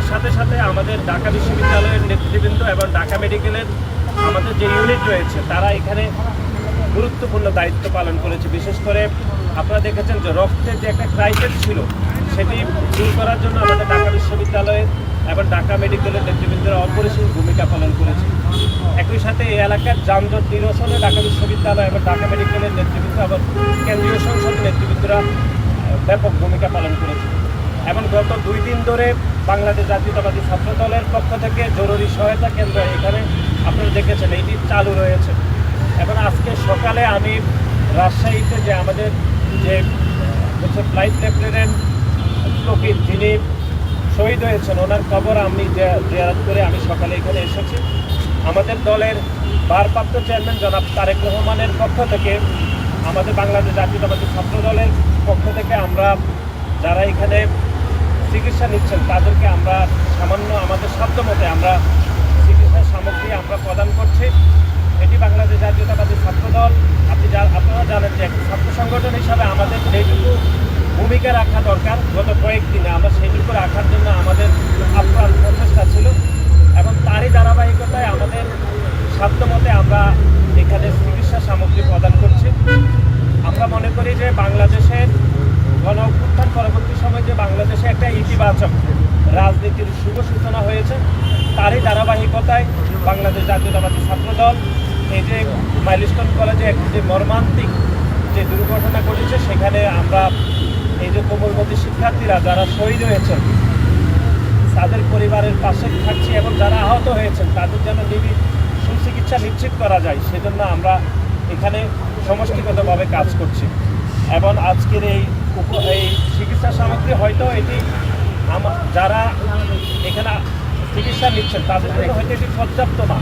তার সাথে সাথে আমাদের ঢাকা বিশ্ববিদ্যালয়ের নেতৃবৃন্দ এবং ঢাকা মেডিকেলের আমাদের যে ইউনিট রয়েছে তারা এখানে গুরুত্বপূর্ণ দায়িত্ব পালন করেছে। বিশেষ করে আপনারা দেখেছেন যে রক্তের যে একটা ক্রাইসিস ছিল সেটি দূর করার জন্য আমাদের ঢাকা বিশ্ববিদ্যালয়ের এবং ঢাকা মেডিকেলের নেতৃবৃন্দরা অপরিসীম ভূমিকা পালন করেছে। একই সাথে এই এলাকার যানজট নিরসনে ঢাকা বিশ্ববিদ্যালয় এবং ঢাকা মেডিকেলের নেতৃবৃন্দ এবং কেন্দ্রীয় সংসদের নেতৃবৃন্দরা ব্যাপক ভূমিকা পালন করেছে। এবং গত 2 দিন ধরে বাংলাদেশ জাতীয়তাবাদী ছাত্র দলের পক্ষ থেকে জরুরি সহায়তা কেন্দ্র এখানে আপনারা দেখেছেন এইটি চালু রয়েছে। এবং আজকে সকালে আমি রাজশাহীতে যে আমাদের যে হচ্ছে ফ্লাইট লেফটেন্যান্ট ফকির যিনি শহীদ হয়েছেন ওনার খবর আমি জিয়ারত করে আমি সকালে এখানে এসেছি। আমাদের দলের ভারপ্রাপ্ত চেয়ারম্যান জনাব তারেক রহমানের পক্ষ থেকে আমাদের বাংলাদেশ জাতীয়তাবাদী ছাত্র দলের পক্ষ থেকে আমরা যারা এখানে চিকিৎসা নিচ্ছেন তাদেরকে আমরা সামান্য আমাদের সাধ্যমতে আমরা চিকিৎসার সামগ্রী আমরা প্রদান করছি। এটি বাংলাদেশ জাতীয়তাবাদী ছাত্র দল আপনারা জানেন যে একটি ছাত্র সংগঠন হিসাবে আমাদের যেটুকু ভূমিকা রাখা দরকার গত কয়েকদিনে আমরা সেইটুকু রাখার জন্য আমাদের আপ্রাণ প্রচেষ্টা ছিল এবং তারই ধারাবাহিকতায় আমাদের সাধ্যমতে আমরা এখানে চিকিৎসা সামগ্রী প্রদান করছি। আমরা মনে করি যে বাংলাদেশের গণ অভ্যুত্থান পরবর্তী সময়ে যে বাংলাদেশে একটা ইতিবাচক রাজনীতির শুভ সূচনা হয়েছে তারই ধারাবাহিকতায় বাংলাদেশ জাতীয়তাবাদী ছাত্র দল এই যে মাইলস্টোন কলেজে একটি যে মর্মান্তিক যে দুর্ঘটনা ঘটেছে সেখানে আমরা এই যে কোমলমতি শিক্ষার্থীরা যারা শহীদ হয়েছেন তাদের পরিবারের পাশে থাকছি এবং যারা আহত হয়েছেন তাদের যেন সুচিকিৎসা নিশ্চিত করা যায় সেজন্য আমরা এখানে সমষ্টিগতভাবে কাজ করছি। এবং আজকের এই চিকিৎসা সামগ্রী হয়তো এটি যারা এখানে চিকিৎসা নিচ্ছেন তাদের জন্য হয়তো এটি পর্যাপ্ত না,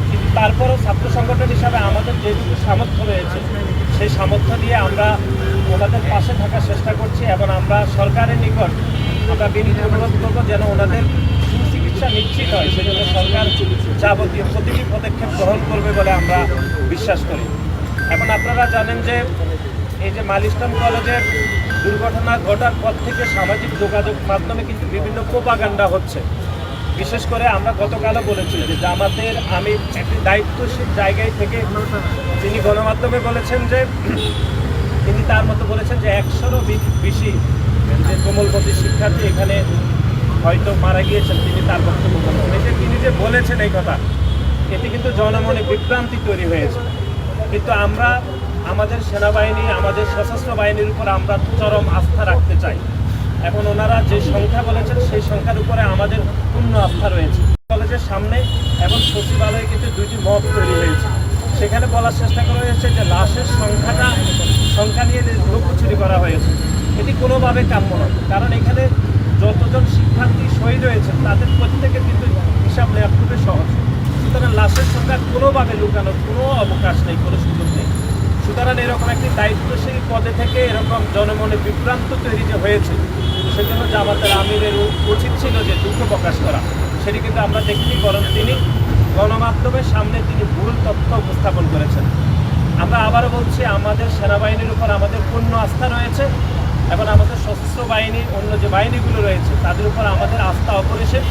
কিন্তু তারপরও ছাত্র সংগঠন হিসাবে আমাদের যেটুকু সামর্থ্য রয়েছে সেই সামর্থ্য দিয়ে আমরা ওনাদের পাশে থাকার চেষ্টা করছি এবং আমরা সরকারের নিকট আমরা বিনীত অনুরোধ করবো যেন ওনাদের সুচিকিৎসা নিশ্চিত হয় সেজন্য সরকার যাবতীয় প্রতিটি পদক্ষেপ গ্রহণ করবে বলে আমরা বিশ্বাস করি। এখন আপনারা জানেন যে এই যে মাইলস্টোন কলেজের দুর্ঘটনা ঘটার পর থেকে সামাজিক যোগাযোগ মাধ্যমে কিন্তু বিভিন্ন প্রোপাগান্ডা হচ্ছে। বিশেষ করে আমরা গতকালও বলেছি যে জামাতের আমি একটি দায়িত্বশীল জায়গায় থেকে তিনি গণমাধ্যমে বলেছেন যে তিনি তার মতো বলেছেন যে 100-রও বেশি যে কোমলমতি শিক্ষার্থী এখানে হয়তো মারা গিয়েছেন। তিনি তার বক্তব্য বলেছেন যে তিনি যে বলেছেন এই কথা এতে কিন্তু জনমনে বিভ্রান্তি তৈরি হয়েছে। কিন্তু আমরা আমাদের সেনাবাহিনী আমাদের সশস্ত্র বাহিনীর উপর আমরা চরম আস্থা রাখতে চাই। এখন ওনারা যে সংখ্যা বলেছেন সেই সংখ্যার উপরে আমাদের পূর্ণ আস্থা রয়েছে। কলেজের সামনে এবং সচিবালয়ে কিন্তু 2টি মব তৈরি হয়েছে। সেখানে বলার চেষ্টা করা হয়েছে যে লাশের সংখ্যা নিয়ে লুকোচুরি করা হয়েছে। এটি কোনোভাবে কাম্য নয়, কারণ এখানে যতজন শিক্ষার্থী শহীদ হয়েছেন তাদের প্রত্যেকের কিন্তু হিসাব নেওয়া খুবই সহজ। সুতরাং লাশের সংখ্যা কোনোভাবে লুকানোর কোনো অবকাশ নেই, কোনো সুযোগ নেই। সুতরাং এরকম একটি দায়িত্বশীল পদে থেকে এরকম জনমনে বিভ্রান্ত তৈরি যে হয়েছে সেজন্য জামাতের আমিরের উচিত ছিল যে দুঃখ প্রকাশ করা, সেটি কিন্তু আমরা দেখিনি, বরং তিনি গণমাধ্যমের সামনে তিনি ভুল তথ্য উপস্থাপন করেছেন। আমরা আবারও বলছি আমাদের সেনাবাহিনীর উপর আমাদের পূর্ণ আস্থা রয়েছে এবং আমাদের সশস্ত্র বাহিনী অন্য যে বাহিনীগুলো রয়েছে তাদের উপর আমাদের আস্থা অপরিসীম